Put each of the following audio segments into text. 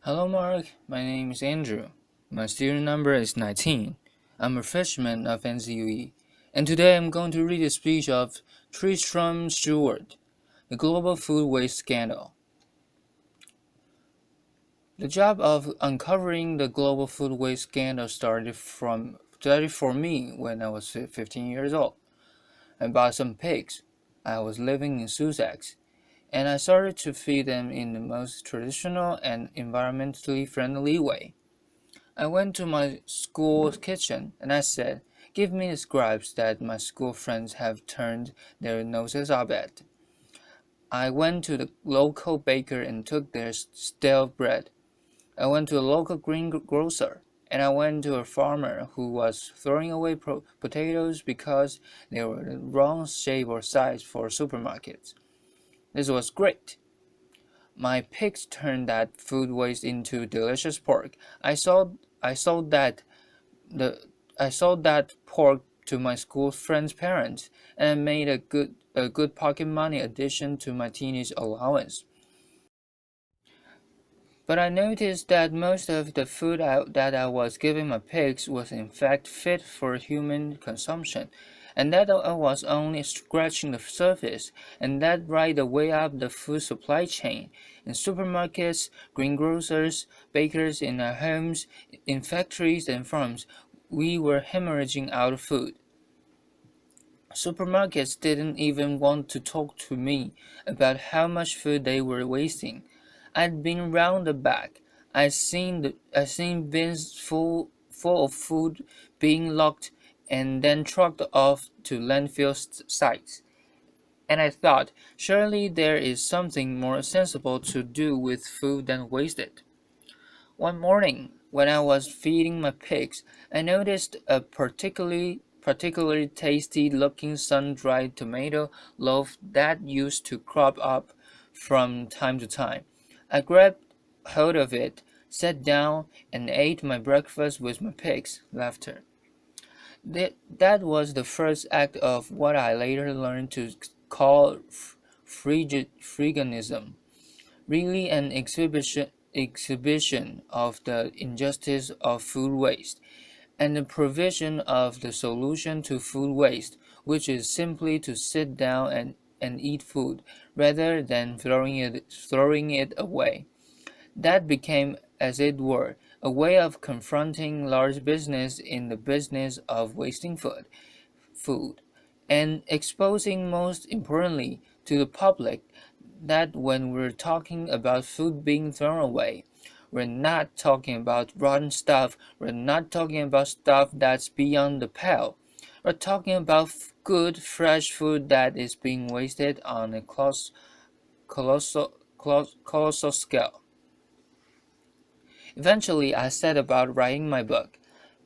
Hello, Mark. My name is Andrew. My student number is 19. I'm a freshman of NCUE, and today I'm going to read a speech of Tristram Stuart, The Global Food Waste Scandal. The job of uncovering the global food waste scandal started for me when I was 15 years old. I bought some pigs. I was living in Sussex, and I started to feed them in the most traditional and environmentally friendly way. I went to my school kitchen and I said, "Give me the scraps that my school friends have turned their noses up at." I went to the local baker and took their stale bread. I went to a local greengrocer, and I went to a farmer who was throwing away potatoes because they were the wrong shape or size for supermarkets. This was great. My pigs turned that food waste into delicious pork. I sold the I sold that pork to my school friend's parents, and I made a good pocket money addition to my teenage allowance. But I noticed that most of the food that I was giving my pigs was in fact fit for human consumption, and that I was only scratching the surface, and that right the way up the food supply chain. In supermarkets, greengrocers, bakers, in our homes, in factories and farms, we were hemorrhaging out food. Supermarkets didn't even want to talk to me about how much food they were wasting. I'd been round the back. I seen bins full of food being locked and then trucked off to landfill sites. And I thought, surely there is something more sensible to do with food than waste it. One morning, when I was feeding my pigs, I noticed a particularly tasty looking sun-dried tomato loaf that used to crop up from time to time. I grabbed hold of it, sat down, and ate my breakfast with my pigs. Laughter. That was the first act of what I later learned to call freeganism, really an exhibition of the injustice of food waste and the provision of the solution to food waste, which is simply to sit down and eat food rather than throwing it away. That became, as it were, a way of confronting large business in the business of wasting food, and exposing most importantly to the public that when we're talking about food being thrown away, we're not talking about rotten stuff, we're not talking about stuff that's beyond the pale. We're talking about good, fresh food that is being wasted on a colossal scale. Eventually, I set about writing my book,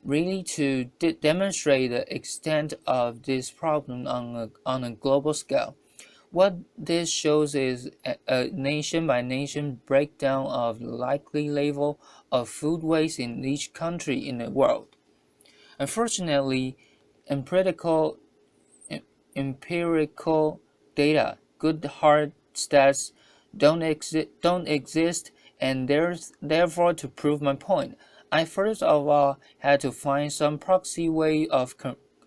really to demonstrate the extent of this problem on a global scale. What this shows is a nation by nation breakdown of the likely level of food waste in each country in the world. Unfortunately, empirical empirical data, good hard stats don't exist, and there's therefore to prove my point, I first of all had to find some proxy way of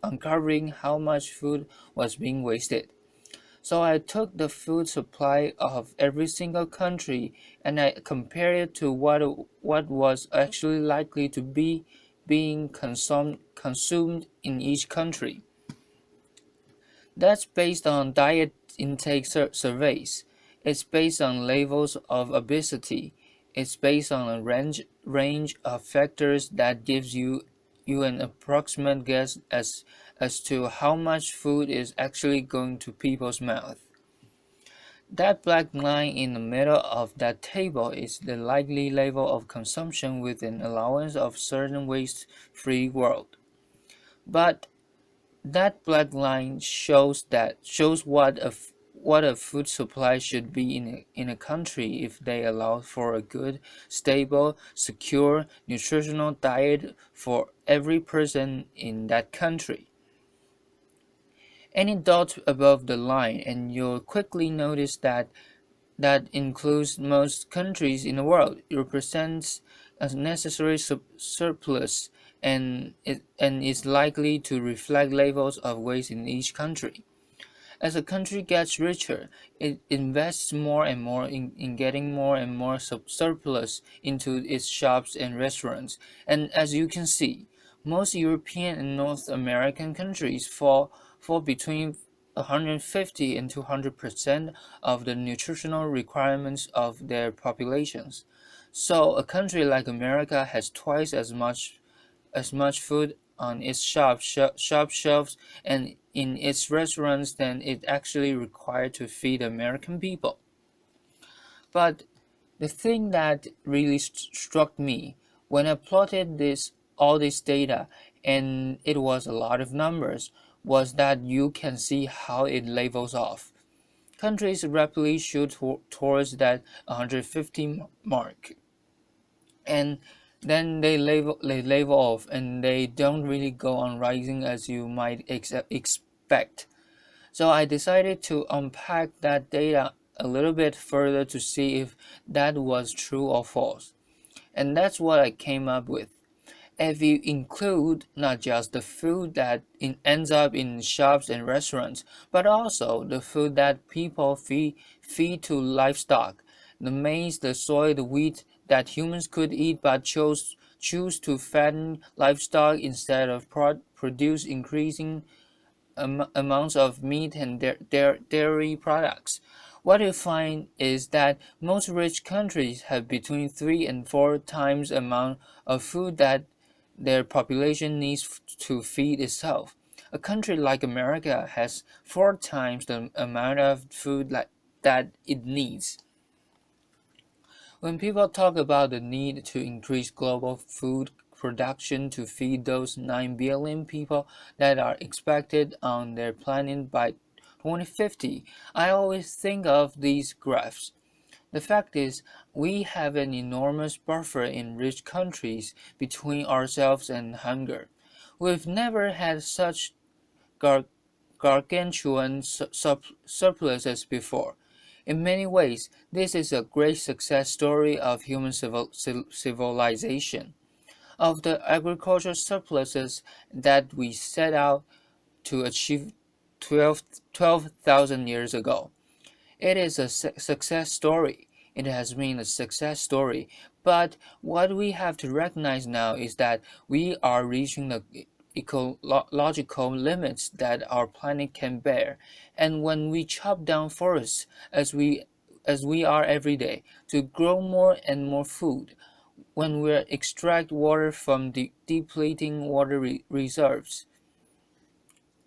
uncovering how much food was being wasted. So I took the food supply of every single country and I compared it to what was actually likely to be being consumed in each country. That's based on diet intake surveys. It's based on levels of obesity. It's based on a range of factors that gives you an approximate guess as to how much food is actually going to people's mouth. That black line in the middle of that table is the likely level of consumption with an allowance of certain waste-free world. But that black line shows what a food supply should be in a country if they allow for a good, stable, secure, nutritional diet for every person in that country. Any dot above the line, and you'll quickly notice that that includes most countries in the world. It represents a necessary surplus and is likely to reflect levels of waste in each country. As a country gets richer, it invests more and more in getting more and more surplus into its shops and restaurants. And as you can see, most European and North American countries fall between 150 and 200% of the nutritional requirements of their populations. So a country like America has twice as much food on its shop shelves and in its restaurants than it actually required to feed American people. But the thing that really struck me when I plotted all this data, and it was a lot of numbers, was that you can see how it levels off. Countries rapidly shoot towards that 150 mark, and then they level off and they don't really go on rising as you might expect. So I decided to unpack that data a little bit further to see if that was true or false. And that's what I came up with. If you include not just the food that ends up in shops and restaurants, but also the food that people feed to livestock, the maize, the soy, the wheat that humans could eat but choose to fatten livestock instead of produce increasing amounts of meat and dairy products. What you find is that most rich countries have between 3 and 4 times the amount of food that their population needs to feed itself. A country like America has 4 times the amount of food that it needs. When people talk about the need to increase global food production to feed those 9 billion people that are expected on their planet by 2050, I always think of these graphs. The fact is, we have an enormous buffer in rich countries between ourselves and hunger. We've never had such gar- gargantuan surpluses before. In many ways, this is a great success story of human civilization. Of the agricultural surpluses that we set out to achieve 12,000 years ago, it is a success story. It has been a success story. But what we have to recognize now is that we are reaching the ecological limits that our planet can bear. And when we chop down forests as we are every day to grow more and more food, when we extract water from the depleting water reserves,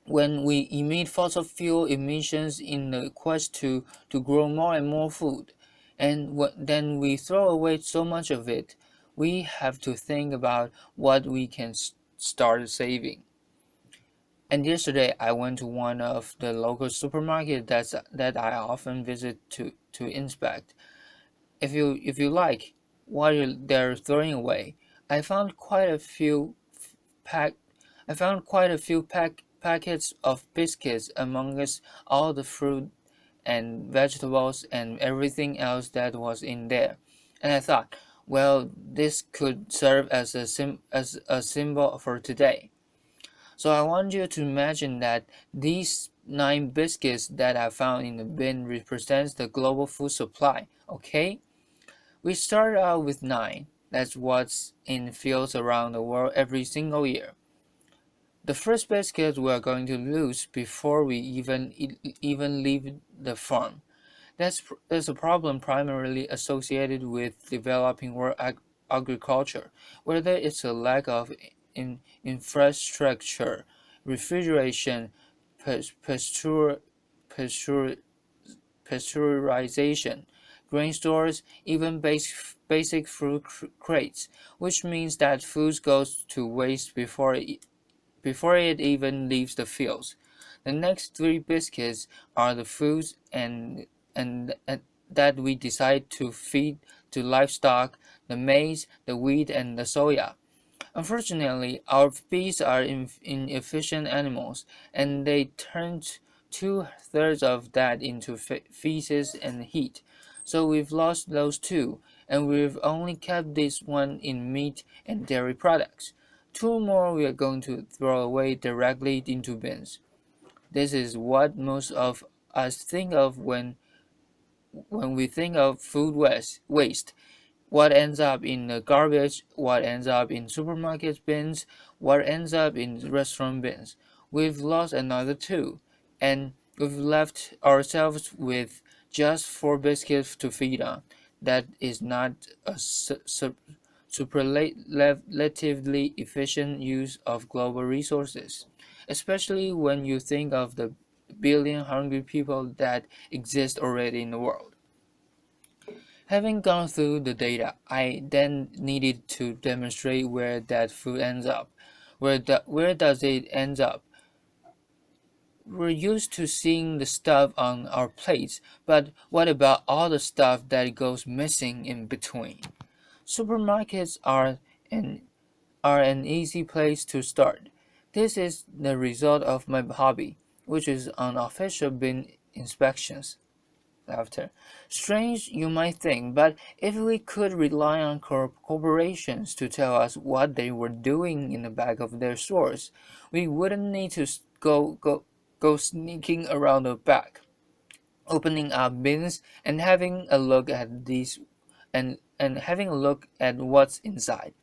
when we emit fossil fuel emissions in the quest to grow more and more food, and then we throw away so much of it, we have to think about what we can start saving. And yesterday I went to one of the local supermarkets that I often visit to inspect. If you like what they're throwing away, I found quite a few pack I found quite a few packets of biscuits amongst all the fruit and vegetables and everything else that was in there. And I thought, well, this could serve as a symbol for today. So I want you to imagine that these 9 biscuits that I found in the bin represents the global food supply, okay? We started out with 9. That's what's in fields around the world every single year. The first biscuit we are going to lose before we even leave the farm. That's a problem primarily associated with developing world agriculture, whether it's a lack of infrastructure, refrigeration, pasture, pasture, pasteurization, grain stores, even basic fruit crates, which means that food goes to waste before it even leaves the fields. The next 3 biscuits are the foods and that we decide to feed to livestock, the maize, the wheat, and the soya. Unfortunately, our bees are inefficient animals, and they turn 2/3 of that into feces and heat. So we've lost those two, and we've only kept this one in meat and dairy products. Two more we are going to throw away directly into bins. This is what most of us think of when we think of food waste. What ends up in the garbage, what ends up in supermarket bins, what ends up in restaurant bins. We've lost another two, and we've left ourselves with just four biscuits to feed on. That is not a superlatively efficient use of global resources, especially when you think of the billion hungry people that exist already in the world. Having gone through the data, I then needed to demonstrate where that food ends up. Where does it end up? We're used to seeing the stuff on our plates, but what about all the stuff that goes missing in between? Supermarkets an are an easy place to start. This is the result of my hobby, which is unofficial bin inspections. Laughter. Strange, you might think, but if we could rely on corporations to tell us what they were doing in the back of their stores, we wouldn't need to go sneaking around the back, opening up bins and having a look at these and having a look at what's inside.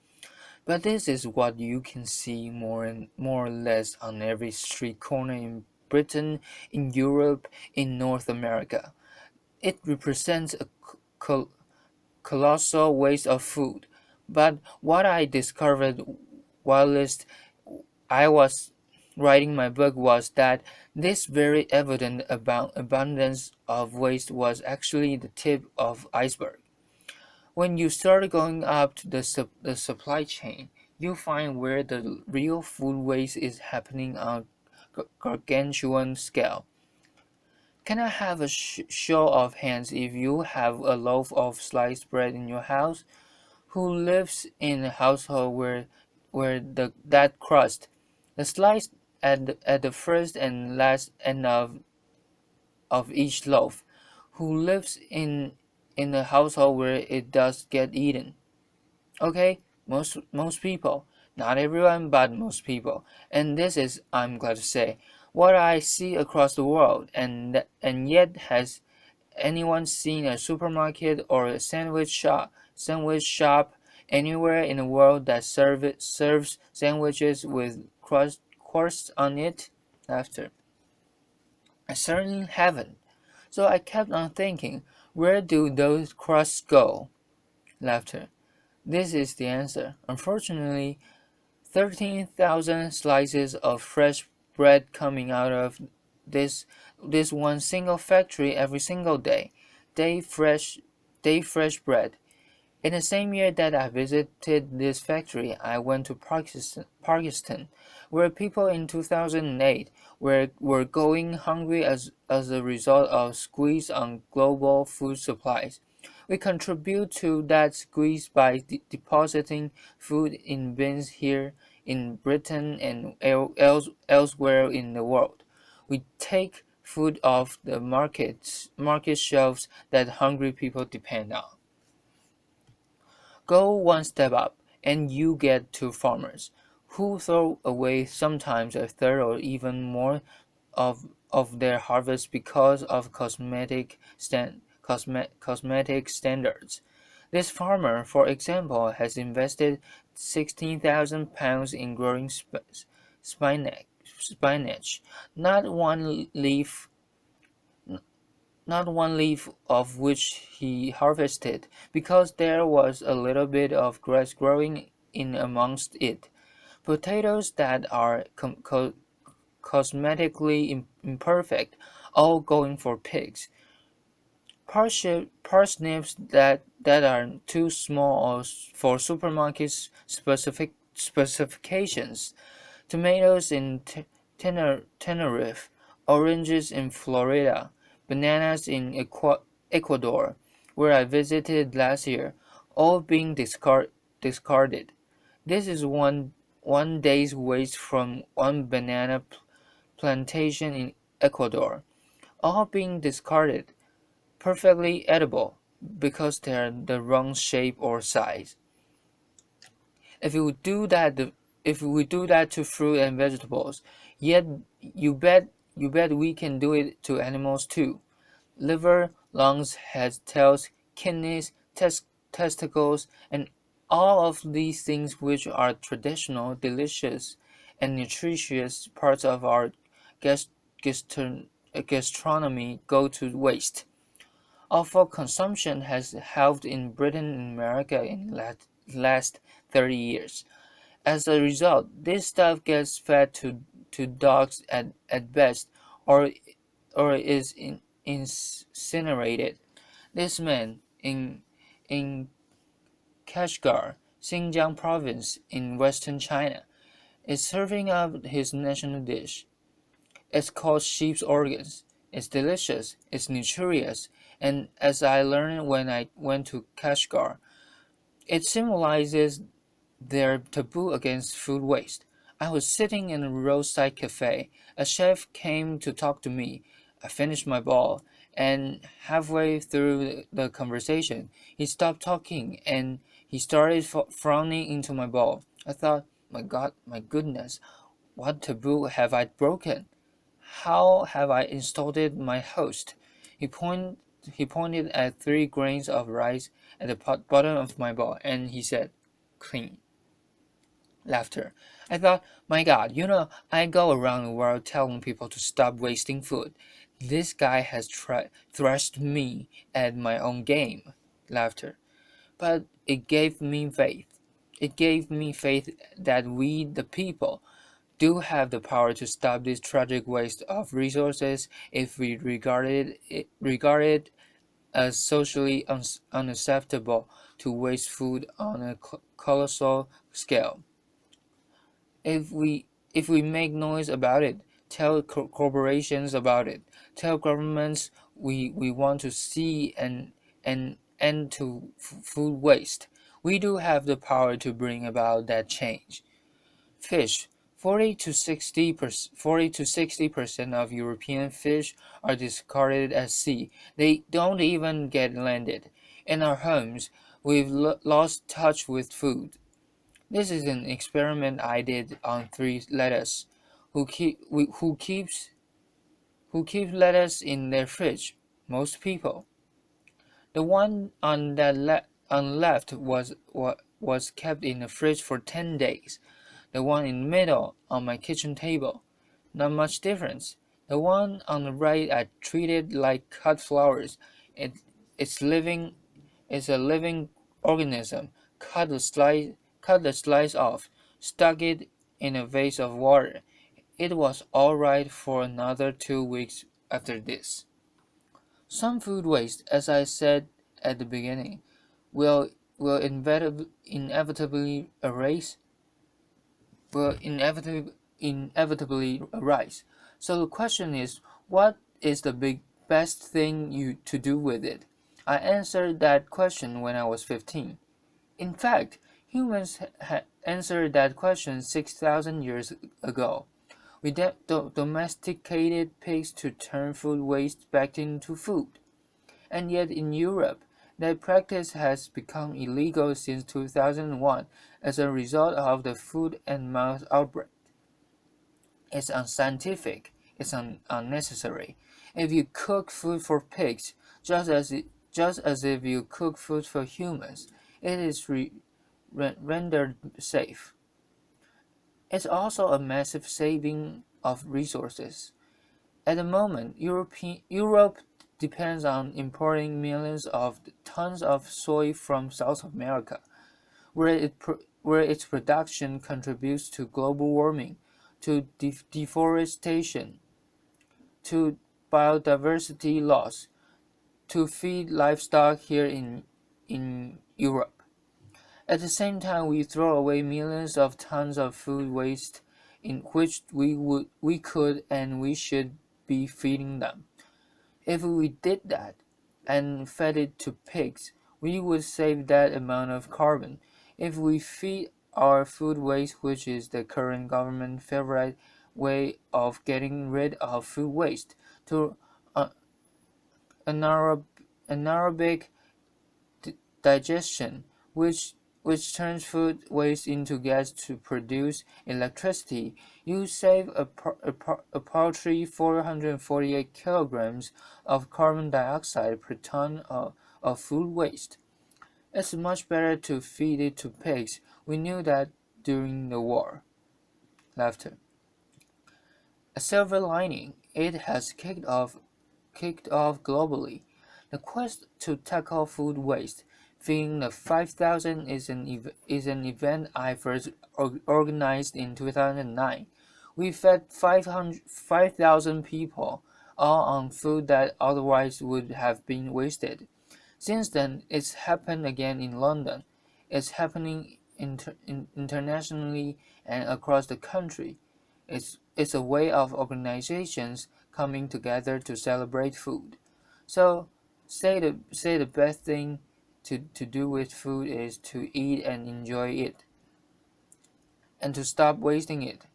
But this is what you can see more or less on every street corner in Britain, in Europe, in North America. It represents a colossal waste of food. But what I discovered whilst I was writing my book was that this very evident abundance of waste was actually the tip of iceberg. When you start going up to the supply chain, you find where the real food waste is happening on gargantuan scale. Can I have a show of hands if you have a loaf of sliced bread in your house? Who lives in a household where that crust, the slice at the first and last end of each loaf? Who lives in a household where it does get eaten? Okay, most people, not everyone, but most people, and this is, I'm glad to say, what I see across the world, and yet has anyone seen a supermarket or a sandwich shop anywhere in the world that serves sandwiches with crust on it? After I certainly haven't. So I kept on thinking, where do those crusts go? Laughter. This is the answer. Unfortunately, 13,000 slices of fresh bread coming out of this this one single factory every single day. Day fresh day fresh bread. In the same year that I visited this factory, I went to Pakistan, where people in 2008 were going hungry as a result of squeeze on global food supplies. We contribute to that squeeze by depositing food in bins here in Britain and elsewhere in the world. We take food off the market shelves that hungry people depend on. Go one step up, and you get to farmers, who throw away sometimes a third or even more of their harvest because of cosmetic standards. This farmer, for example, has invested £16,000 in growing spinach, not one leaf not one leaf of which he harvested, because there was a little bit of grass growing in amongst it. Potatoes that are cosmetically imperfect, all going for pigs. Parsnips that are too small for supermarket specifications. Tomatoes in Tenerife, oranges in Florida, bananas in Ecuador, where I visited last year, all being discarded. This is one day's waste from one banana plantation in Ecuador, all being discarded, perfectly edible. because they're the wrong shape or size. If we do that, if we do that to fruit and vegetables, yet you bet we can do it to animals too. Liver, lungs, heads, tails, kidneys, testicles, and all of these things which are traditional, delicious, and nutritious parts of our gas- gastronomy go to waste. Offal consumption has halved in Britain and America in the last 30 years. As a result, this stuff gets fed to dogs at best, or is incinerated. This man in Kashgar, Xinjiang province in western China, is serving up his national dish. It's called sheep's organs. It's delicious, it's nutritious, and as I learned when I went to Kashgar, it symbolizes their taboo against food waste. I was sitting in a roadside cafe. A chef came to talk to me. I finished my bowl, and halfway through the conversation, he stopped talking and he started frowning into my bowl. I thought, my God, my goodness, what taboo have I broken? How have I insulted my host? He, point, he pointed at 3 grains of rice at the bottom of my bowl and he said, clean. Laughter. I thought, my God, I go around the world telling people to stop wasting food. This guy has thrashed me at my own game. Laughter. But it gave me faith. It gave me faith that we, the people, do have the power to stop this tragic waste of resources if we regard it as socially unacceptable to waste food on a colossal scale. If we make noise about it, tell corporations about it, tell governments we want to see an end to food waste, we do have the power to bring about that change. Fish. 40 to 60% of European fish are discarded at sea. They don't even get landed. In our homes, we've lost touch with food. This is an experiment I did on 3 lettuce. Who keeps lettuce in their fridge? Most people. The one on left was kept in the fridge for 10 days. The one in the middle on my kitchen table. Not much difference. The one on the right I treated like cut flowers. It it's living it's a living organism. Cut the slice off, stuck it in a vase of water. It was all right for another 2 weeks after this. Some food waste, as I said at the beginning, will will inevitably erase will inevitably arise. So the question is, what is the best thing to do with it? I answered that question when I was 15. In fact, humans answered that question 6,000 years ago. We domesticated pigs to turn food waste back into food. And yet in Europe, that practice has become illegal since 2001 as a result of the foot and mouth outbreak. It's unscientific, it's unnecessary. If you cook food for pigs, just as if you cook food for humans, it is rendered safe. It's also a massive saving of resources. At the moment, Europe depends on importing millions of tons of soy from South America, where its production contributes to global warming, to deforestation, to biodiversity loss, to feed livestock here in Europe. At the same time, we throw away millions of tons of food waste in which we could and we should be feeding them. If we did that and fed it to pigs, we would save that amount of carbon. If we feed our food waste, which is the current government favorite way of getting rid of food waste, to anaerobic digestion, which turns food waste into gas to produce electricity. You save a paltry 448 kilograms of carbon dioxide per ton of food waste. It's much better to feed it to pigs. We knew that during the war. Laughter. A silver lining, it has kicked off globally. The quest to tackle food waste, feeding the 5,000 is an event I first organized in 2009. We fed 5,000 people, all on food that otherwise would have been wasted. Since then, it's happened again in London. It's happening internationally and across the country. It's a way of organizations coming together to celebrate food. So, say the best thing to do with food is to eat and enjoy it, and to stop wasting it.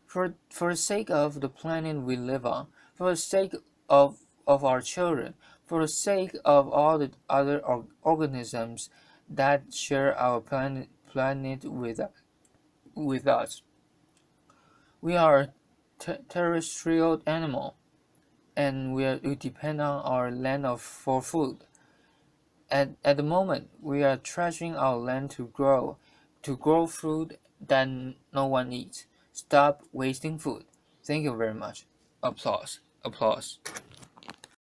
For the sake of the planet we live on, for the sake of our children, for the sake of all the other organisms that share our planet with us. We are a terrestrial animal, and we depend on our land for food. At the moment, we are trashing our land to grow food that no one eats. Stop wasting food. Thank you very much. Applause. Applause.